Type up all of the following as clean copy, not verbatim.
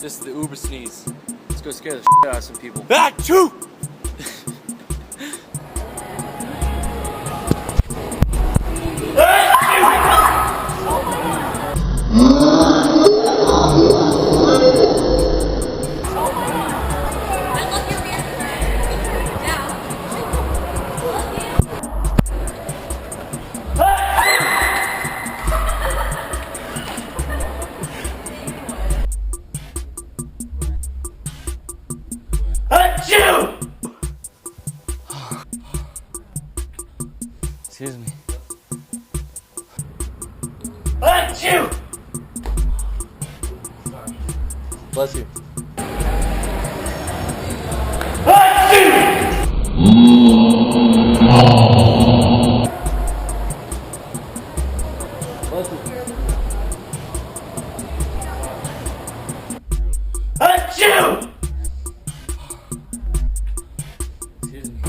This is the Uber sneeze. Let's go scare the shit out of some people. Achoo! Excuse me. Achoo! Bless you. Achoo! Excuse me.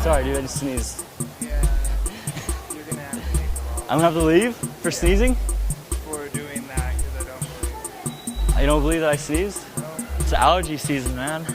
Sorry, dude, I just sneezed. Yeah, you're gonna have to take the law I'm gonna have to leave for sneezing? for doing that because I don't believe You don't believe that I sneezed? it. No. It's allergy season, man.